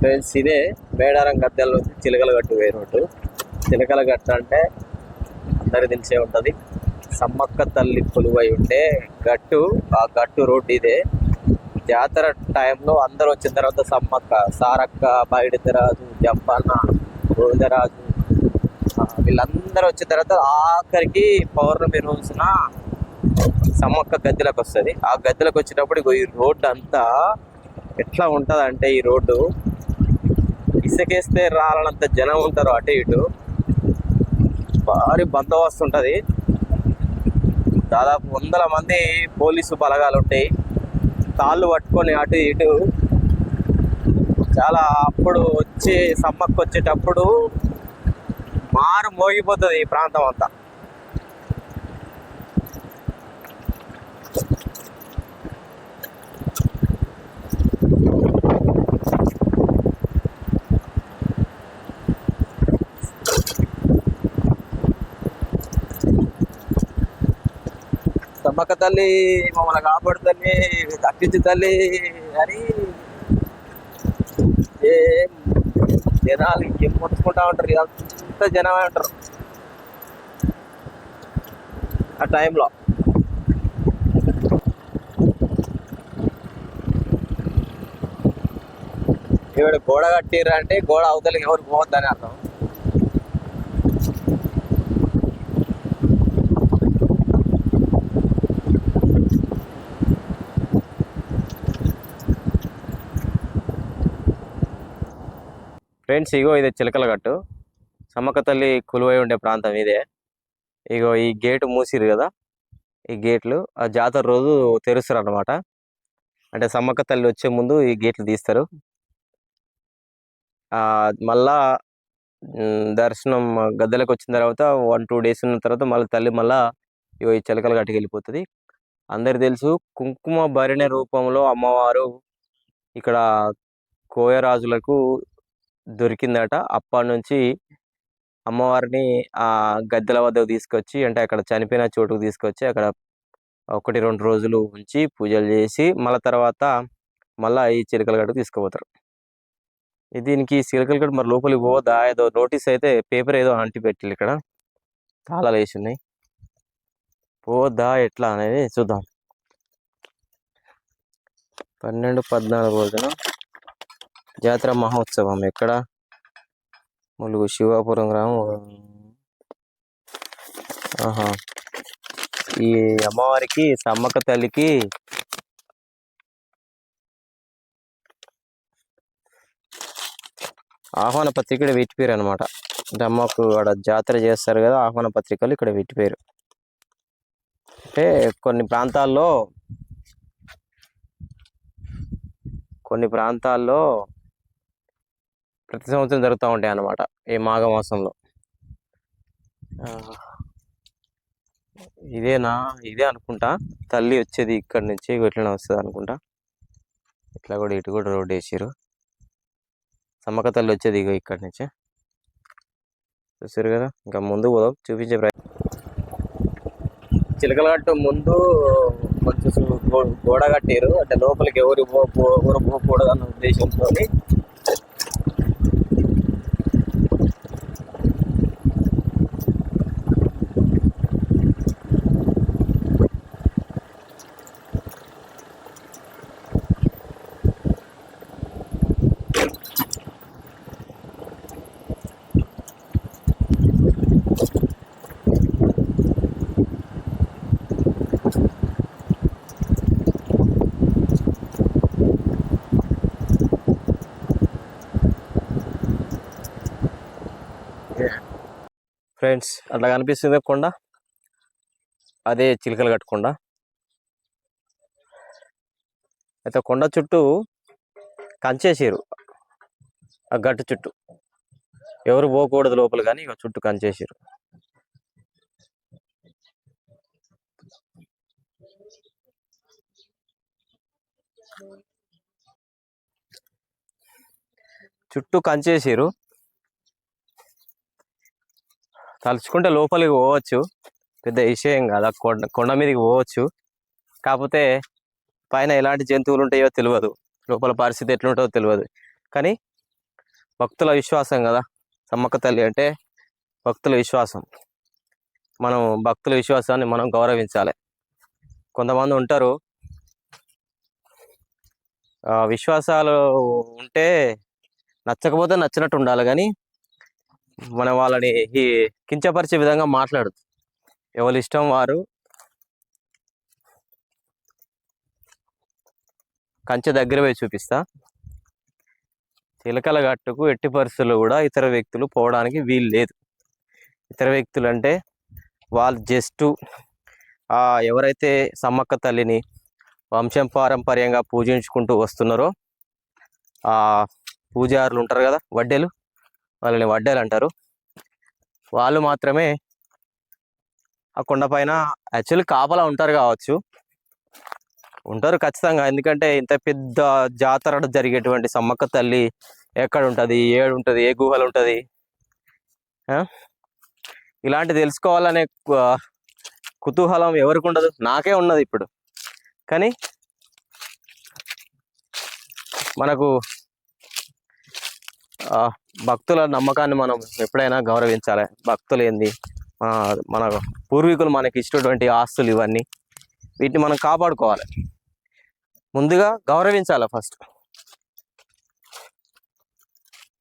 Friends, ఇదే మేడారం గద్దెల నుంచి చిలకలగట్టు పోయే రోడ్డు. చిలకలగట్టు అంటే అందరికి తెలిసే ఉంటుంది. సమ్మక్క తల్లి కొలువై ఉండే గట్టు. ఆ గట్టు రోడ్డు ఇదే. జాతర టైంలో అందరూ వచ్చిన తర్వాత సమ్మక్క, సారక్క, బయడితరాజు, జంపన్న, గోవిందరాజు వీళ్ళందరూ వచ్చిన తర్వాత ఆఖరికి పౌర్ణమి రోజున సమ్మక్క గద్దెలకు వస్తుంది. ఆ గద్దెలకు వచ్చినప్పుడు ఈ రోడ్డు అంతా ఎట్లా ఉంటుంది అంటే, ఈ రోడ్డు ఇసుకేస్తే రాలనంత జనం ఉంటారు. అటు ఇటు భారీ బందోబస్తు ఉంటుంది. దాదాపు 100 మంది పోలీసు బలగాలు ఉంటాయి. తాళ్ళు పట్టుకొని అటు ఇటు చాలా. అప్పుడు వచ్చి సమ్మక్క వచ్చేటప్పుడు మారు మోగిపోతుంది ఈ ప్రాంతం అంతా. సమ్మక్క తల్లి మమ్మల్ని కాపాడుతల్లి, తప్పించు తల్లి అని జనాలు ఏం మొత్తుకుంటా ఉంటారు. అంత జనమే ఉంటారు ఆ టైంలో. ఇక్కడ గోడ కట్టిర్రు అంటే గోడ అవతలకి ఎవరు పోవద్దని అర్థం. ఫ్రెండ్స్, ఇగో ఇదే చిలకలగట్టు. సమ్మక్క తల్లి కొలువై ఉండే ప్రాంతం ఇదే. ఇగో ఈ గేటు మూసిరు కదా, ఈ గేట్లు ఆ జాతర రోజు తెరుస్తారు అన్నమాట. అంటే సమ్మక్క తల్లి వచ్చే ముందు ఈ గేట్లు తీస్తారు. మళ్ళా దర్శనం గద్దెలకు వచ్చిన తర్వాత 1-2 డేస్ ఉన్న తర్వాత మళ్ళీ తల్లి మళ్ళా ఇగో ఈ చిలకలగట్టుకి వెళ్ళిపోతుంది. అందరికి తెలుసు, కుంకుమ భరిణె రూపంలో అమ్మవారు ఇక్కడ కోయరాజులకు దొరికిందట. అప్పటి నుంచి అమ్మవారిని ఆ గద్దెల వద్దకు తీసుకొచ్చి, అంటే అక్కడ చనిపోయిన చోటుకు తీసుకొచ్చి అక్కడ 1-2 రోజులు ఉంచి పూజలు చేసి మళ్ళీ తర్వాత మళ్ళీ ఈ చిలకలగట్టుకు తీసుకుపోతారు. దీనికి చిలకలగట్టు మరి లోపలికి పోవద్దా, ఏదో నోటీస్ అయితే పేపర్ ఏదో అంటి పెట్టిల్లు, ఇక్కడ తాళాలు వేసి ఉన్నాయి. పోవద్దా ఎట్లా అనేది చూద్దాం. 12-14 రోజున జాతర మహోత్సవం ఎక్కడ? ములుగు శివాపురం గ్రామం. ఈ అమ్మవారికి సమ్మక్క తల్లికి ఆహ్వాన పత్రిక ఇక్కడ పెట్టిపోయారు అనమాట. అంటే అమ్మకు అక్కడ జాతర చేస్తారు కదా, ఆహ్వాన పత్రికలు ఇక్కడ పెట్టిపోయారు. అంటే కొన్ని ప్రాంతాల్లో ప్రతి సంవత్సరం జరుగుతూ ఉంటాయి అన్నమాట ఈ మాఘమాసంలో. ఇదే అనుకుంటా తల్లి వచ్చేది ఇక్కడ నుంచి ఇట్లనే వస్తుంది అనుకుంటా. ఇట్లా కూడా ఇటు కూడా రోడ్ వేసారు. సమ్మక్క తల్లి వచ్చేది ఇగో ఇక్కడి నుంచే చూసారు కదా. ఇంకా ముందు పోదాం, చూపించే ప్రయత్నం. చిలకలగట్టు ముందు కొంచెం గోడ కట్టారు, అంటే లోపలికి ఎవరు పోకూడదు అన్న ఉద్దేశంతో. ఫ్రెండ్స్, అట్లా కనిపిస్తుంది కొండ, అదే చిలకలగట్టు కొండ. అయితే కొండ చుట్టూ కంచేసారు, ఆ గట్టు చుట్టూ ఎవరు పోకూడదు లోపల, కానీ ఇక చుట్టూ కంచేసారు. చుట్టూ కంచేసారు. తలుచుకుంటే లోపలికి పోవచ్చు, పెద్ద విషయం కాదు. కొండ మీదకి పోవచ్చు. కాకపోతే పైన ఎలాంటి జంతువులు ఉంటాయో తెలియదు, లోపల పరిస్థితి ఎట్లుంటుందో తెలియదు. కానీ భక్తుల విశ్వాసం కదా. సమ్మక్క తల్లి అంటే భక్తుల విశ్వాసం. మనం భక్తుల విశ్వాసాన్ని మనం గౌరవించాలి. కొంతమంది ఉంటారు విశ్వాసాలు ఉంటే నచ్చకపోతే నచ్చినట్టు ఉండాలి, కానీ మనం వాళ్ళని కించపరిచే విధంగా మాట్లాడదు. ఎవరి ఇష్టం వారు. కంచె దగ్గర పోయి చూపిస్తా. చిలకల గట్టుకు ఎట్టి పరిస్థితుల్లో కూడా ఇతర వ్యక్తులు పోవడానికి వీలు లేదు. ఇతర వ్యక్తులు అంటే వాళ్ళు జస్ట్ ఎవరైతే సమ్మక్క తల్లిని వంశపారంపర్యంగా పూజించుకుంటూ వస్తున్నారో ఆ పూజారులు ఉంటారు కదా, వడ్డేలు, వాళ్ళని వడ్డేలు అంటారు. వాళ్ళు మాత్రమే ఆ కొండపైన యాక్చువల్లీ కాపలా ఉంటారు కావచ్చు, ఉంటారు ఖచ్చితంగా. ఎందుకంటే ఇంత పెద్ద జాతర జరిగేటువంటి సమ్మక్క తల్లి ఎక్కడ ఉంటుంది, ఏడు ఉంటుంది, ఏ గుహలు ఉంటుంది, ఇలాంటి తెలుసుకోవాలనే కుతూహలం ఎవరికి ఉండదు? నాకే ఉన్నది ఇప్పుడు. కానీ మనకు భక్తుల నమ్మకాన్ని మనం ఎప్పుడైనా గౌరవించాలి. భక్తులు ఏంది, మన పూర్వీకులు మనకి ఇచ్చినటువంటి ఆస్తులు ఇవన్నీ, వీటిని మనం కాపాడుకోవాలి. ముందుగా గౌరవించాలి ఫస్ట్.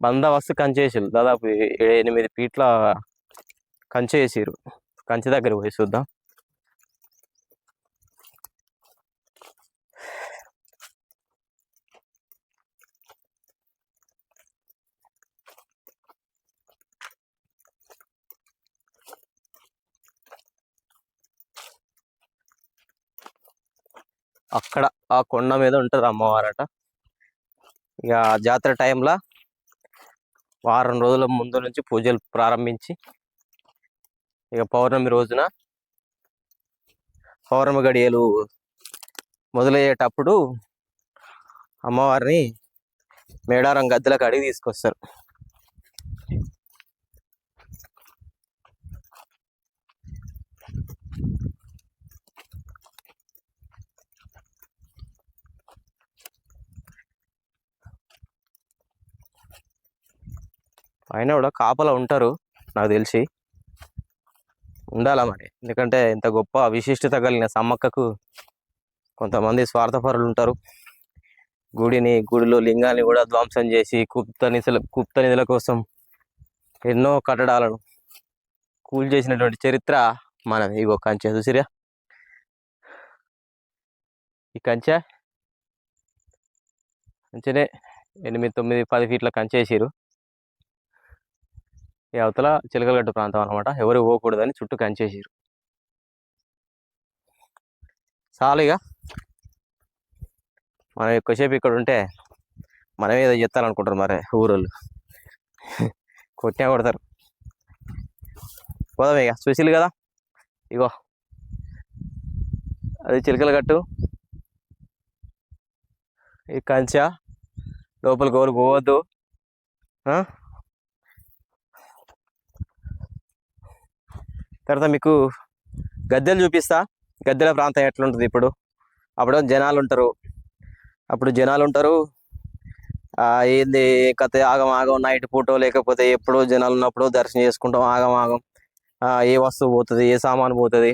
బందోబస్తు కంచేసిరు, దాదాపు 8 ఫీట్ల కంచె వేసిరు. కంచె దగ్గర పోయి చూద్దాం. అక్కడ ఆ కొండ మీద ఉంటారు అమ్మవారట. ఇక జాతర టైంలో వారం రోజుల ముందు నుంచి పూజలు ప్రారంభించి ఇక పౌర్ణమి రోజున పౌర్ణమి గడియలు మొదలయ్యేటప్పుడు అమ్మవారిని మేడారం గద్దెలకు అడిగి తీసుకొస్తారు. అయినా కూడా కాపలా ఉంటారు నాకు తెలిసి, ఉండాలా మరి. ఎందుకంటే ఇంత గొప్ప విశిష్టత కలిగిన సమ్మక్కకు కొంతమంది స్వార్థపరులు ఉంటారు. గుడిలో లింగాన్ని కూడా ధ్వంసం చేసి గుప్త నిధుల కోసం ఎన్నో కట్టడాలను కూల్ చేసినటువంటి చరిత్ర మనది. ఇగో కంచె చూసిరా, ఈ కంచెనే 8, 9, 10 ఫీట్ల కంచె వేసిరు. ఈ అవతల చిలకలగట్టు ప్రాంతం అనమాట. ఎవరు పోకూడదని చుట్టూ కంచేసిరు. చాలుగా మనం ఎక్కువసేపు ఇక్కడ ఉంటే మనం ఏదో చెప్తారనుకుంటారు మరి ఊరోళ్ళు, కొట్టినా కొడతారు. పోదాం ఇక. చూసిలు కదా, ఇగో అది చిలకలగట్టు. ఈ కంచె లోపలికి ఎవరు పోవద్దు. తర్వాత మీకు గద్దెలు చూపిస్తా. గద్దెల ప్రాంతం ఎట్లుంటుంది ఇప్పుడు. అప్పుడు జనాలు ఉంటారు. ఏంది కథ, ఆగం నైట్ పూటో లేకపోతే ఎప్పుడో జనాలు ఉన్నప్పుడు దర్శనం చేసుకుంటాం. ఆగం ఏ వస్తువు పోతుంది, ఏ సామాను పోతుంది,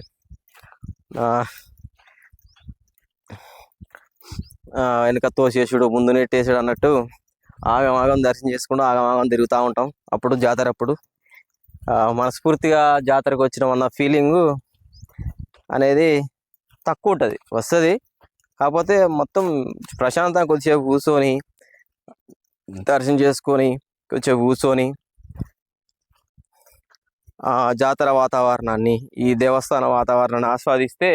వెనక తోసేసుడు ముందు నెట్టేసాడు అన్నట్టు ఆగం దర్శనం చేసుకుంటూ ఆగం తిరుగుతూ ఉంటాం. అప్పుడు జాతర అప్పుడు మనస్ఫూర్తిగా జాతరకు వచ్చినామన్న ఫీలింగు అనేది తక్కువ ఉంటుంది, వస్తుంది. కాకపోతే మొత్తం ప్రశాంతంగా కొద్దిసేపు కూర్చొని దర్శనం చేసుకొని కొంచెం కూర్చొని జాతర వాతావరణాన్ని, ఈ దేవస్థాన వాతావరణాన్ని ఆస్వాదిస్తే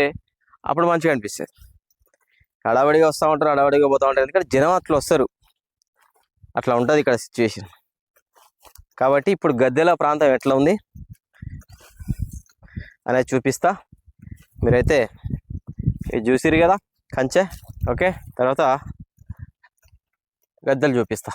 అప్పుడు మంచిగా అనిపిస్తుంది. హడావడిగా వస్తూ ఉంటారు, హడావడిగా పోతూ ఉంటారు. ఎందుకంటే జనం అట్లా వస్తారు, అట్లా ఉంటుంది ఇక్కడ సిచ్యువేషన్. కాబట్టి ఇప్పుడు గద్దెల ప్రాంతం ఎట్లా ఉంది అనేది చూపిస్తా. మీరైతే ఇది చూసిరు కదా కంచె. ఓకే, తర్వాత గద్దెలు చూపిస్తా.